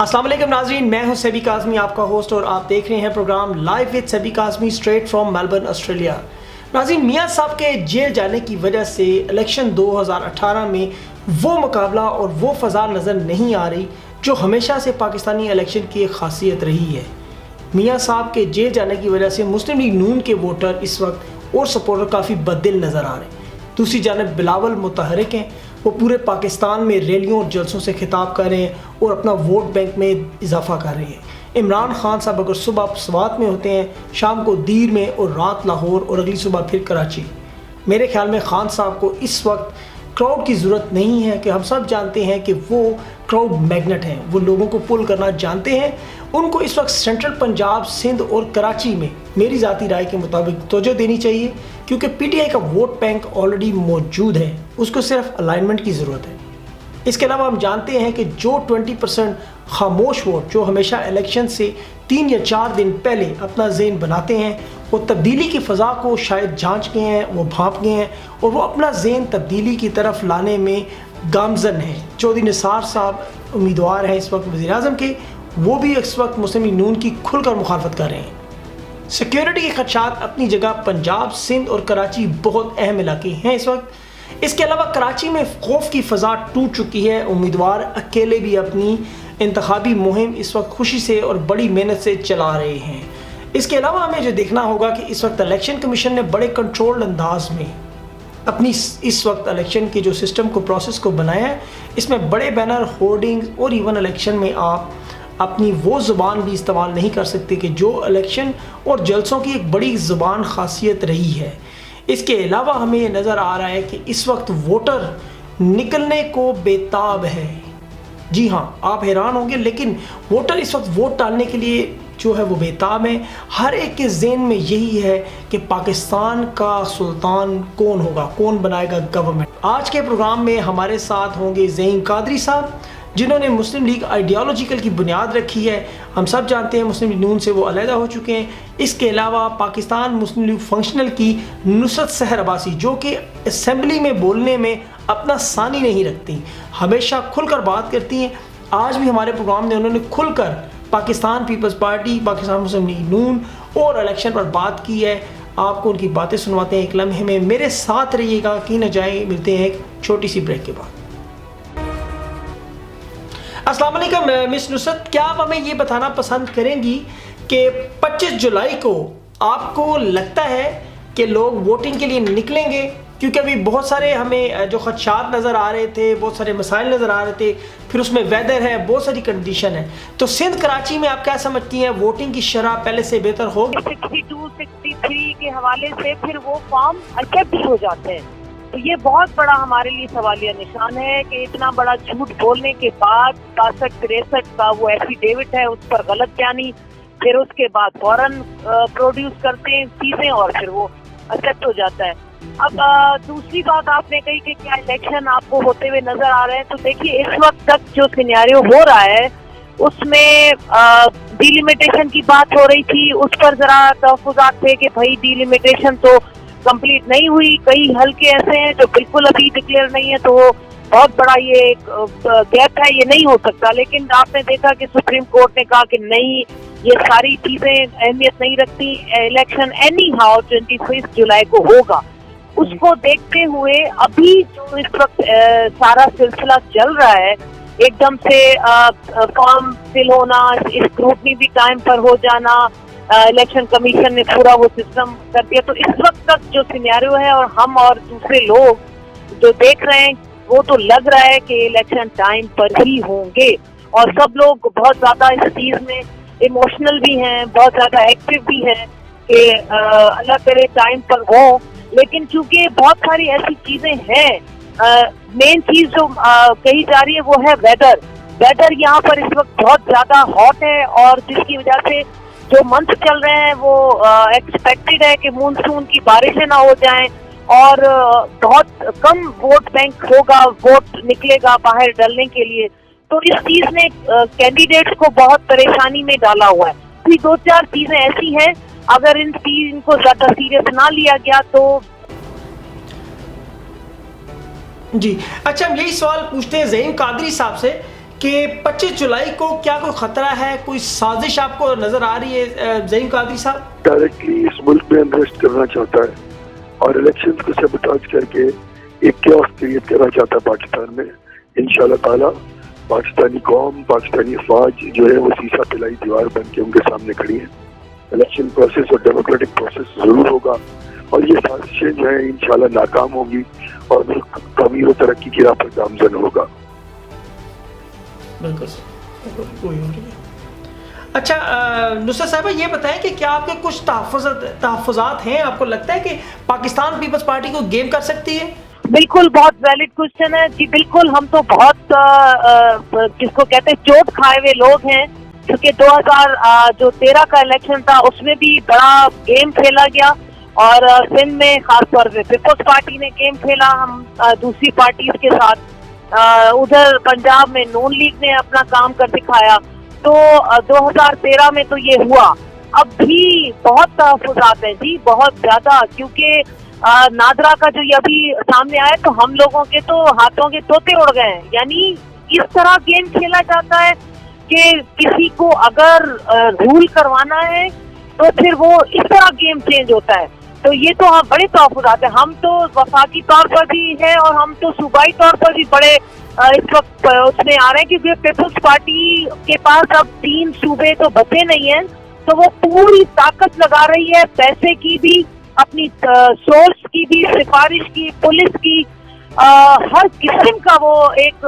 السلام علیکم ناظرین، میں ہوں سیبی کاظمی، آپ کا ہوسٹ، اور آپ دیکھ رہے ہیں program live with Sibi Kazmi straight from Melbourne Australia. ناظرین، میاں صاحب کے جیل جانے کی وجہ سے الیکشن 2018 میں وہ مقابلہ اور وہ فضا نظر نہیں آ رہی جو ہمیشہ سے پاکستانی الیکشن کی ایک خاصیت رہی ہے۔ میاں صاحب کے جیل جانے کی وجہ سے مسلم لیگ نون کے ووٹر اس وقت اور سپورٹر کافی بددل نظر آ رہے ہیں۔ دوسری جانب بلاول متحرک ہیں، وہ پورے پاکستان میں ریلیوں اور جلسوں سے خطاب کر رہے ہیں اور اپنا ووٹ بینک میں اضافہ کر رہے ہیں۔ عمران خان صاحب اگر صبح سوات میں ہوتے ہیں، شام کو دیر میں، اور رات لاہور، اور اگلی صبح پھر کراچی۔ میرے خیال میں خان صاحب کو اس وقت کراؤڈ کی ضرورت نہیں ہے، کہ ہم سب جانتے ہیں کہ وہ کراؤڈ میگنٹ ہیں، وہ لوگوں کو پل کرنا جانتے ہیں۔ ان کو اس وقت سینٹرل پنجاب، سندھ اور کراچی میں میری ذاتی رائے کے مطابق توجہ دینی چاہیے، کیونکہ پی ٹی آئی کا ووٹ بینک آلریڈی موجود ہے، اس کو صرف الائنمنٹ کی ضرورت ہے۔ اس کے علاوہ ہم جانتے ہیں کہ جو 20% خاموش ووٹ جو ہمیشہ الیکشن سے 3 یا 4 دن پہلے اپنا ذہن بناتے ہیں، وہ تبدیلی کی فضا کو شاید جانچ گئے ہیں، وہ بھانپ گئے ہیں، اور وہ اپنا ذہن تبدیلی کی طرف لانے میں گامزن ہیں۔ چودھری نثار صاحب امیدوار ہیں اس وقت وزیر اعظم کے، وہ بھی اس وقت مسلم لیگ نون کی کھل کر مخالفت کر رہے ہیں۔ سیکیورٹی کے خدشات اپنی جگہ پنجاب، سندھ اور کراچی بہت اہم علاقے ہیں اس وقت۔ اس کے علاوہ کراچی میں خوف کی فضا ٹوٹ چکی ہے، امیدوار اکیلے بھی اپنی انتخابی مہم اس وقت خوشی سے اور بڑی محنت سے چلا رہے ہیں۔ اس کے علاوہ ہمیں جو دیکھنا ہوگا کہ اس وقت الیکشن کمیشن نے بڑے کنٹرول انداز میں اپنی اس وقت الیکشن کے جو سسٹم کو، پروسیس کو بنایا ہے۔ اس میں بڑے بینر، ہورڈنگز، اور ایون الیکشن میں آپ اپنی وہ زبان بھی استعمال نہیں کر سکتے کہ جو الیکشن اور جلسوں کی ایک بڑی زبان خاصیت رہی ہے۔ اس کے علاوہ ہمیں یہ نظر آ رہا ہے کہ اس وقت ووٹر نکلنے کو بیتاب ہے۔ جی ہاں، آپ حیران ہوں گے، لیکن ووٹر اس وقت ووٹ ڈالنے کے لیے جو ہے وہ بیتاب ہے۔ ہر ایک کے ذہن میں یہی ہے کہ پاکستان کا سلطان کون ہوگا، کون بنائے گا گورنمنٹ۔ آج کے پروگرام میں ہمارے ساتھ ہوں گے زعیم قادری صاحب، جنہوں نے مسلم لیگ آئیڈیالوجیکل کی بنیاد رکھی ہے۔ ہم سب جانتے ہیں مسلم لیگ نون سے وہ علیحدہ ہو چکے ہیں۔ اس کے علاوہ پاکستان مسلم لیگ فنکشنل کی نصرت سحر عباسی، جو کہ اسمبلی میں بولنے میں اپنا ثانی نہیں رکھتی، ہمیشہ کھل کر بات کرتی ہیں۔ آج بھی ہمارے پروگرام میں انہوں نے کھل کر پاکستان پیپلز پارٹی، پاکستان مسلم لیگ نون اور الیکشن پر بات کی ہے۔ آپ کو ان کی باتیں سنواتے ہیں ایک لمحے میں، میرے ساتھ رہیے گا، کہیں نہ جائیں۔ ملتے ہیں ایک چھوٹی سی بریک کے بعد۔ السلام علیکم مس نصرت، کیا آپ ہمیں یہ بتانا پسند کریں گی کہ 25 جولائی کو آپ کو لگتا ہے کہ لوگ ووٹنگ کے لیے نکلیں گے؟ کیونکہ ابھی بہت سارے ہمیں جو خدشات نظر آ رہے تھے، بہت سارے مسائل نظر آ رہے تھے، پھر اس میں ویدر ہے، بہت ساری کنڈیشن ہے۔ تو سندھ کراچی میں آپ کیا سمجھتی ہیں، ووٹنگ کی شرح پہلے سے بہتر ہوگی؟ 62 63 کے حوالے سے پھر وہ فارم ایکسیپٹ ہو جاتے ہیں، تو یہ بہت بڑا ہمارے لیے سوالیہ نشان ہے کہ اتنا بڑا جھوٹ بولنے کے بعد 62-63 کا وہ ایفیڈیوٹ ہے، اس پر غلط بیانی، پھر اس کے بعد فوراً پروڈیوس کرتے ہیں چیزیں اور پھر وہ ایکسیپٹ ہو جاتا ہے۔ اب دوسری بات آپ نے کہی کہ کیا الیکشن آپ کو ہوتے ہوئے نظر آ رہے ہیں، تو دیکھیے اس وقت تک جو سینیریو ہو رہا ہے اس میں ڈیلیمیٹیشن کی بات ہو رہی تھی، اس پر ذرا تحفظات تھے کہ بھائی ڈیلیمیٹیشن تو کمپلیٹ نہیں ہوئی، کئی حلقے ایسے ہیں جو بالکل ابھی ڈکلیئر نہیں ہے، تو وہ بہت بڑا یہ گیپ ہے، یہ نہیں ہو سکتا۔ لیکن آپ نے دیکھا کہ سپریم کورٹ نے کہا کہ نہیں، یہ ساری چیزیں اہمیت نہیں رکھتی، الیکشن اینی ہاؤ 26 جولائی کو ہوگا۔ اس کو دیکھتے ہوئے ابھی جو اس وقت سارا سلسلہ چل رہا ہے، ایک دم سے فارم فل ہونا، اسکروٹنی بھی ٹائم پر ہو جانا، الیکشن کمیشن نے پورا وہ سسٹم کر دیا، تو اس وقت تک جو سینیریو ہے اور ہم اور دوسرے لوگ جو دیکھ رہے ہیں، وہ تو لگ رہا ہے کہ الیکشن ٹائم پر ہی ہوں گے، اور سب لوگ بہت زیادہ اس چیز میں ایموشنل بھی ہیں، بہت زیادہ ایکٹیو بھی ہیں کہ اللہ کرے ٹائم پر ہوں۔ لیکن چونکہ بہت ساری ایسی چیزیں ہیں، مین چیز جو کہی جا رہی ہے وہ ہے ویدر یہاں پر اس وقت بہت زیادہ ہاٹ ہے، اور جس کی وجہ سے جو منتھ چل رہے ہیں وہ ایکسپیکٹڈ ہے کہ مونسون کی بارشیں نہ ہو جائیں، اور بہت کم ووٹ بینک ہوگا، ووٹ نکلے گا باہر ڈلنے کے لیے، تو اس چیز نے کینڈیڈیٹس کو بہت پریشانی میں ڈالا ہوا ہے۔ تو 2-4 چیزیں ایسی ہیں، اگر ان کو زیادہ سیریس نہ لیا گیا تو جی اچھا، ہم یہی سوال پوچھتے ہیں زعیم قادری صاحب سے کہ 25 جولائی کو کیا کوئی خطرہ ہے, کوئی سازش آپ کو نظر آ رہی ہے زعیم قادری صاحب؟ ڈائریکٹلی اس ملک میں انویسٹ کرنا چاہتا ہے اور الیکشن کو سیبوٹاج کر کے ایک کیوس کریٹ کرنا چاہتا ہے پاکستان میں. انشاءاللہ تعالی پاکستانی قوم, پاکستانی افواج جو ہے وہ سیسا پلائی دیوار بن کے ان کے سامنے کھڑی ہے. الیکشن پروسیس اور ڈیموکریٹک پروسیس ضرور ہوگا اور یہ سازشیں جو ہیں انشاءاللہ ناکام ہوگی اور ملک تعمیر و ترقی کی راہ پر گامزن ہوگا. بالکل. اچھا نصرت صاحبہ, یہ بتائیں کہ کیا آپ کے کچھ تحفظات ہیں؟ آپ کو لگتا ہے کہ پاکستان پیپلز پارٹی کو گیم کر سکتی ہے؟ بالکل, بہت ویلڈ کوشچن ہے جی. بالکل, ہم تو بہت جس کو کہتے ہیں چوٹ کھائے ہوئے لوگ ہیں, کیونکہ 2013 کا الیکشن تھا, اس میں بھی بڑا گیم کھیلا گیا اور سندھ میں خاص طور پہ پیپلز پارٹی نے گیم کھیلا ہم دوسری پارٹیز کے ساتھ. ادھر پنجاب میں نون لیگ نے اپنا کام کر دکھایا. تو 2013 میں تو یہ ہوا. اب بھی بہت تحفظات ہیں جی, بہت زیادہ, کیونکہ نادرا کا جو یہ ابھی سامنے آیا تو ہم لوگوں کے تو ہاتھوں کے طوطے اڑ گئے ہیں. یعنی اس طرح گیم کھیلا جاتا ہے کہ کسی کو اگر رول کروانا ہے تو پھر وہ اس طرح گیم چینج ہوتا ہے. تو یہ تو ہم بڑے تحفظات ہیں. ہم تو وفاقی طور پر بھی ہیں اور ہم تو صوبائی طور پر بھی بڑے اس وقت اس میں آ رہے ہیں, کیونکہ پیپلز پارٹی کے پاس اب 3 صوبے تو بچے نہیں ہیں, تو وہ پوری طاقت لگا رہی ہے, پیسے کی بھی, اپنی سورس کی بھی, سفارش کی, پولیس کی, ہر قسم کا وہ ایک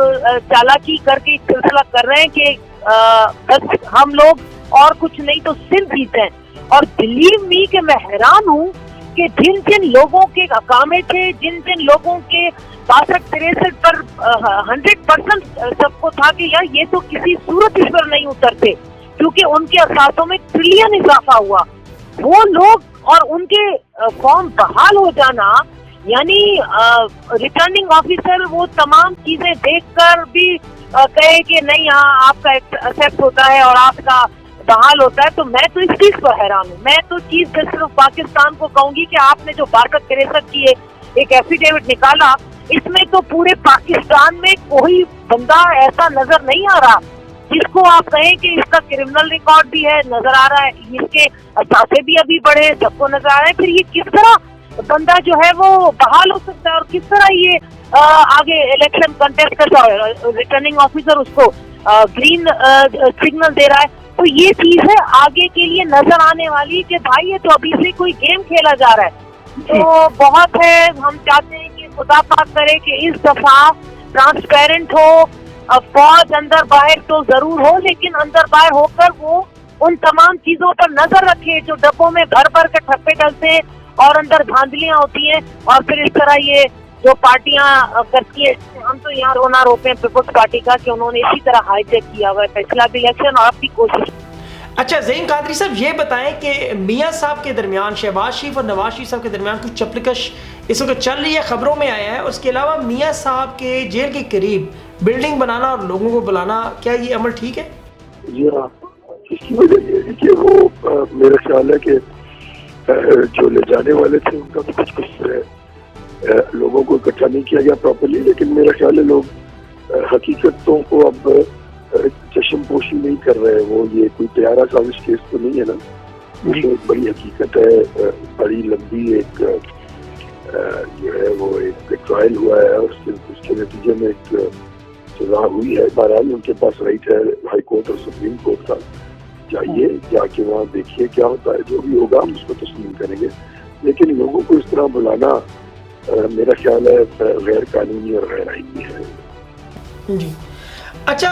چالاکی کر کے ایک سلسلہ کر رہے ہیں کہ بس ہم لوگ اور کچھ نہیں تو سندھ جیتے ہیں. اور بلیو می کہ میں حیران ہوں کہ جن جن لوگوں کے اقامے تھے, جن جن لوگوں کے 62-63 پر 100% سب کو تھا کہ یار یہ تو کسی صورت اس پر نہیں اترتے, کیونکہ ان کے اثاثوں میں ٹریلین اضافہ ہوا, وہ لوگ اور ان کے فارم بحال ہو جانا, یعنی ریٹرننگ آفیسر وہ تمام چیزیں دیکھ کر بھی کہے کہ نہیں ہاں آپ کا ایکسیپٹ ہوتا ہے اور آپ کا بحال ہوتا ہے. تو میں تو اس چیز پر حیران ہوں. میں تو چیز صرف پاکستان کو کہوں گی کہ آپ نے جو 62-63 کی ایک ایفیڈیوٹ نکالا, اس میں تو پورے پاکستان میں کوئی بندہ ایسا نظر نہیں آ رہا جس کو آپ کہیں کہ اس کا کرمنل ریکارڈ بھی ہے, نظر آ رہا ہے, اس کے اثاثے بھی ابھی بڑھے, سب کو نظر آ رہا ہے. پھر یہ کس طرح بندہ جو ہے وہ بحال ہو سکتا ہے اور کس طرح یہ آگے الیکشن کنٹیسٹ کرتا ہے؟ ریٹرننگ آفیسر اس کو گرین سگنل دے رہا ہے. تو یہ چیز ہے آگے کے لیے نظر آنے والی کہ بھائی یہ تو ابھی سے کوئی گیم کھیلا جا رہا ہے. تو بہت ہے, ہم چاہتے ہیں کہ خدا پاک کرے کہ اس دفعہ ٹرانسپیرنٹ ہو, فوج اندر باہر تو ضرور ہو, لیکن اندر باہر ہو کر وہ ان تمام چیزوں پر نظر رکھے جو ڈبوں میں بھر بھر کے ٹھپے ڈلتے ہیں اور اندر دھاندلیاں ہوتی ہیں, اور پھر اس طرح یہ جو پارٹیاں کرتی ہیں. ہم تو یہاں رونا روتے ہیں پیپلز پارٹی کا کہ انہوں نے اسی طرح ہائی ٹیک کیا ہوا ہے پچھلا بھی الیکشن اور اب بھی کوشش. اچھا زعیم قادری صاحب, یہ بتائیں کہ میاں صاحب کے درمیان, شہباز شریف اور نواز شریف صاحب کے درمیان کچھ چپلکش اس وقت چل رہی ہے, خبروں میں آیا ہے, اور اس کے علاوہ میاں صاحب کے جیل کے قریب بلڈنگ بنانا اور لوگوں کو بلانا, کیا یہ عمل ٹھیک ہے؟ جی ہاں, اس کی وجہ یہ ہے کہ وہ میرا خیال ہے کہ جو لے جانے والے تھے ان کا بھی کچھ لوگوں کو اکٹھا نہیں کیا گیا پراپرلی, لیکن میرا خیال ہے لوگ حقیقتوں کو اب چشم پوشی نہیں کر رہے. وہ یہ کوئی پیارا سازش کیس تو نہیں ہے نا, یہ تو ایک بڑی حقیقت ہے, بڑی لمبی ایک جو ہے وہ ایک ٹرائل ہوا ہے, اس کے نتیجے میں ایک سزا ہوئی ہے. بہرحال ان کے پاس رائٹ ہے ہائی کورٹ اور سپریم کورٹ کا, جائیے جا کے وہاں دیکھیے کیا ہوتا ہے, جو بھی ہوگا ہم اس کو تسلیم کریں گے. لیکن لوگوں کو اس طرح بلانا میرا خیال ہے غیر قانونی اور غیر آئینی ہے. جی اچھا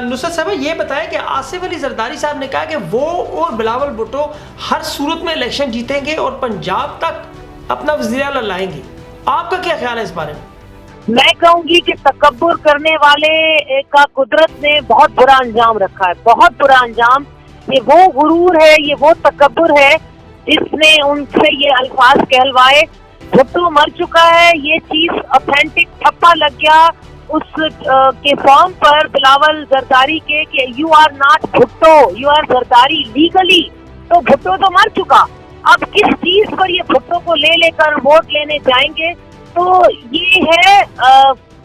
نصرت صاحب, یہ بتائیں کہ آصف علی زرداری صاحب نے کہا کہ وہ اور بلاول بھٹو ہر صورت میں الیکشن جیتیں گے اور پنجاب تک اپنا وزیر اعلیٰ لائیں گے. آپ کا کیا خیال ہے اس بارے میں؟ میں کہوں گی کہ تکبر کرنے والے کا قدرت نے بہت برا انجام رکھا ہے, بہت برا انجام. یہ وہ غرور ہے, یہ وہ تکبر ہے جس نے ان سے یہ الفاظ کہلوائے. بھٹو مر چکا ہے, یہ چیز اوتھینٹک ٹھپا لگ گیا اس کے فارم پر بلاول زرداری کے کہ you are not Bhutto, you are Zardari legally. تو بھٹو تو مر چکا, اب کس چیز پر یہ بھٹو کو لے کر ووٹ لینے جائیں گے؟ تو یہ ہے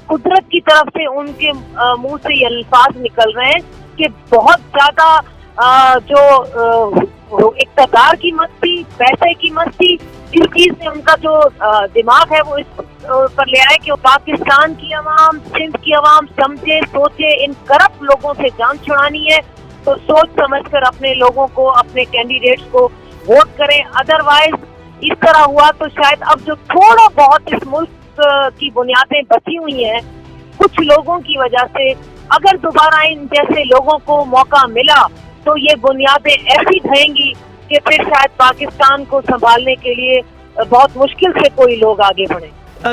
قدرت کی طرف سے ان کے منہ سے یہ الفاظ نکل رہے ہیں کہ بہت زیادہ جو اقتدار کی مستی، پیسے کی مستی، اس چیز سے ان کا جو دماغ ہے وہ اس پر لے آئے کہ وہ پاکستان کی عوام، سندھ کی عوام سمجھے سوچے ان کرپٹ لوگوں سے جان چھڑانی ہے تو سوچ سمجھ کر اپنے لوگوں کو، اپنے کینڈیڈیٹس کو ووٹ کریں. ادروائز اس طرح ہوا تو شاید اب جو تھوڑا بہت اس ملک کی بنیادیں بچی ہوئی ہیں کچھ لوگوں کی وجہ سے، اگر دوبارہ ان جیسے لوگوں کو موقع ملا تو یہ بنیادیں ایسی ڈھہیں گی کہ پھر شاید پاکستان کو سنبھالنے کے لیے بہت مشکل سے کوئی لوگ آگے بڑھیں.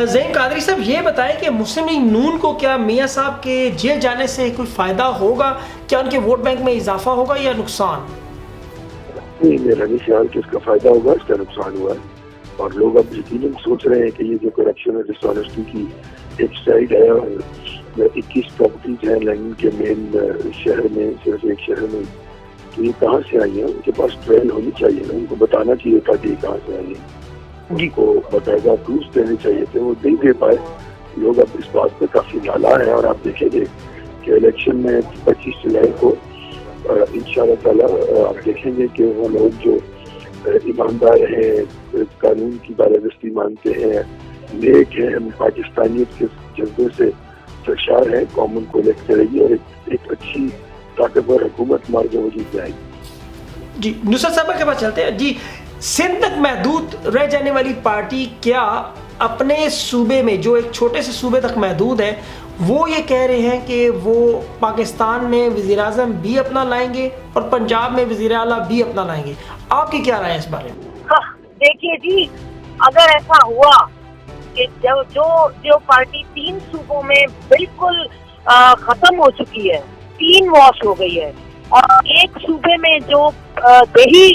زین قادری صاحب یہ بتائیں کہ مسلم لیگ نون کو کیا میاں صاحب کے جیل جانے سے کوئی فائدہ ہوگا؟ کیا ان کے ووٹ بینک میں اضافہ ہوگا یا نقصان؟ نہیں، میرا نہیں خیال کہ اس کا فائدہ ہوگا، اس کا نقصان ہوا ہے. اور لوگ اب یقیناً سوچ رہے ہیں کہ یہ جو کرپشن اور ڈسآنیسٹی کی ایک سائڈ ہے، اور 21 پراپرٹیز ہیں لندن کے مین شہر میں، صرف ایک شہر میں، تو یہ کہاں سے آئی ہیں؟ ان کے پاس ٹرائل ہونی چاہیے نا، ان کو بتانا چاہیے تھا کہ یہ کہاں سے آئی ہیں، ان کو باقاعدہ پروف دینے چاہیے تھے، وہ نہیں دے پائے. لوگ اب اس بات پہ کافی نالاں ہیں، اور آپ دیکھیں گے کہ الیکشن میں 25 جولائی کو انشاءاللہ تعالیٰ آپ دیکھیں گے کہ وہ لوگ جو ایماندار ہیں، قانون کی بالادستی مانتے ہیں، نیک ہیں، پاکستانیت کے جذبے سے سرشار ہیں، قوم ان کو الیکٹ کرے گی اور ایک اچھی طاقتور حکومت ہمارے جو وجود میں آئے گی. جی نصرت صاحبہ کے پاس چلتے ہیں. جی سندھ تک محدود رہ جانے والی پارٹی کیا اپنے صوبے میں، جو ایک چھوٹے سے صوبے تک محدود ہے، وہ یہ کہہ رہے ہیں کہ وہ پاکستان میں وزیر اعظم بھی اپنا لائیں گے اور پنجاب میں وزیر اعلیٰ بھی اپنا لائیں گے؟ آپ کی کیا رائے ہے اس بارے میں؟ دیکھیے جی، اگر ایسا ہوا کہ جو پارٹی 3 صوبوں میں بالکل ختم ہو چکی ہے، 3 واش ہو گئی ہے، اور ایک صوبے میں جو دیہی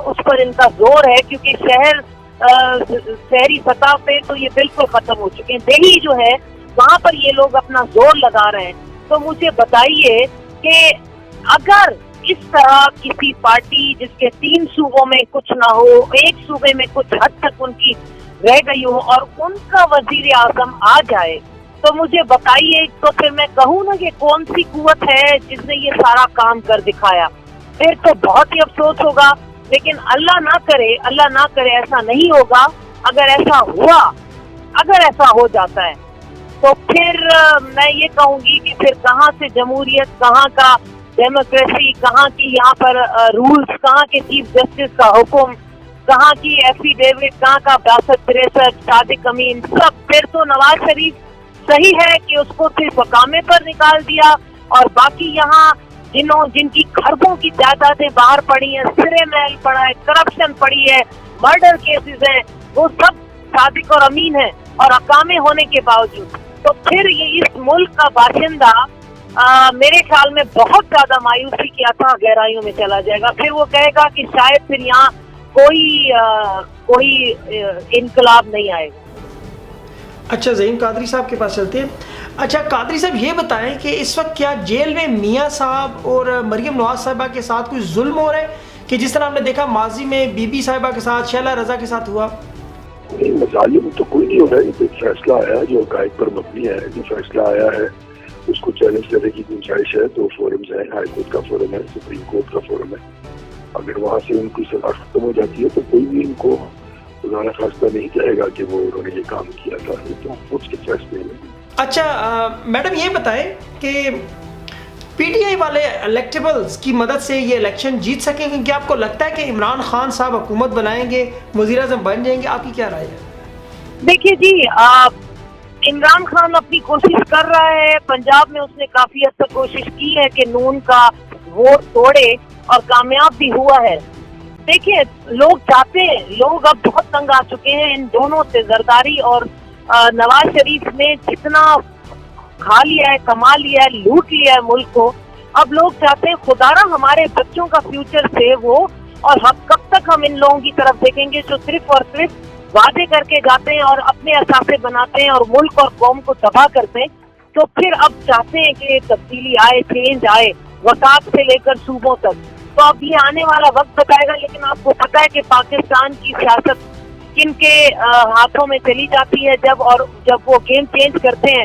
اس پر ان کا زور ہے، کیونکہ شہری سطح پہ تو یہ بالکل ختم ہو چکے ہیں، دیہی جو ہے وہاں پر یہ لوگ اپنا زور لگا رہے ہیں. تو مجھے بتائیے کہ اگر اس طرح کسی پارٹی جس کے 3 صوبوں میں کچھ نہ ہو، ایک صوبے میں کچھ حد تک ان کی رہ گئی ہو اور ان کا وزیر اعظم آ جائے، تو مجھے بتائیے تو پھر میں کہوں نا کہ کون سی قوت ہے جس نے یہ سارا کام کر دکھایا؟ پھر تو بہت ہی افسوس ہوگا. لیکن اللہ نہ کرے ایسا نہیں ہوگا. اگر ایسا ہوا، اگر ایسا ہو جاتا ہے تو پھر میں یہ کہوں گی کہ پھر کہاں سے جمہوریت، کہاں کا ڈیموکریسی، کہاں کی یہاں پر رولز، کہاں کے چیف جسٹس کا حکم، کہاں کی ایفیڈیوٹ، کہاں کا 62-63 صادق امین، سب. پھر تو نواز شریف صحیح ہے کہ اس کو صرف مقامے پر نکال دیا، اور باقی یہاں جن کی خربوں کی جائیدادیں باہر پڑی ہیں، سرے محل پڑا ہے، کرپشن پڑی ہے، مرڈر کیسز ہیں، وہ سب صادق اور امین ہیں اور اقامے ہونے کے باوجود. تو پھر یہ اس ملک کا باشندہ میرے خیال میں بہت زیادہ مایوسی کی اتھاہ گہرائیوں میں چلا جائے گا. پھر وہ کہے گا کہ شاید پھر یہاں کوئی انقلاب نہیں آئے گا. اچھا زین قادری صاحب کے پاس چلتے ہیں. اچھا قادری صاحب یہ بتائیں کہ اس وقت کیا جیل میں میاں صاحب اور مریم نواز صاحبہ کے ساتھ کوئی ظلم ہو رہا ہے کہ جس طرح ہم نے دیکھا ماضی میں بی بی صاحبہ کے ساتھ، شیلا رضا کے ساتھ ہوا؟ مظالم تو کوئی نہیں ہو رہا ہے. یہ ایک فیصلہ آیا ہے جو عقائد پر مبنی ہے. جو فیصلہ آیا ہے اس کو چیلنج کرنے کی گنجائش ہے. 2 فورمز ہیں، ہائی کورٹ کا فورم ہے، سپریم کورٹ کا فورم ہے. اگر وہاں سے ان کی سزا ختم ہو جاتی ہے تو کوئی بھی ان کو خدا نخواستہ نہیں کہے گا کہ وہ انہوں نے یہ کام کیا تھا. یہ تو اس کے فیصلے میں. اچھا میڈم یہ بتائیں کہ پی ٹی آئی والے الیکٹیبلز کی مدد سے یہ الیکشن جیت سکیں گے؟ کیا آپ کو لگتا ہے کہ عمران خان صاحب حکومت بنائیں گے، وزیر اعظم بن جائیں گے؟ آپ کی کیا رائے ہے؟ دیکھیے جی، عمران خان اپنی کوشش کر رہا ہے. پنجاب میں اس نے کافی حد تک کوشش کی ہے کہ نون کا ووٹ توڑے اور کامیاب بھی ہوا ہے. دیکھیے لوگ چاہتے ہیں، لوگ اب بہت تنگ آ چکے ہیں ان دونوں سے. زرداری اور نواز شریف نے جتنا کھا لیا ہے، کما لیا ہے، لوٹ لیا ہے ملک کو. اب لوگ چاہتے ہیں خدارا ہمارے بچوں کا فیوچر سیو ہو، اور کب تک ہم ان لوگوں کی طرف دیکھیں گے جو صرف اور صرف وعدے کر کے جاتے ہیں اور اپنے اثاثے بناتے ہیں اور ملک اور قوم کو تباہ کرتے ہیں. تو پھر اب چاہتے ہیں کہ تبدیلی آئے، چینج آئے، وساط سے لے کر صوبوں تک. تو اب یہ آنے والا وقت بتائے گا. لیکن آپ کو پتہ ہے کہ پاکستان کی سیاست کن کے ہاتھوں میں چلی جاتی ہے. جب وہ گیم چینج کرتے ہیں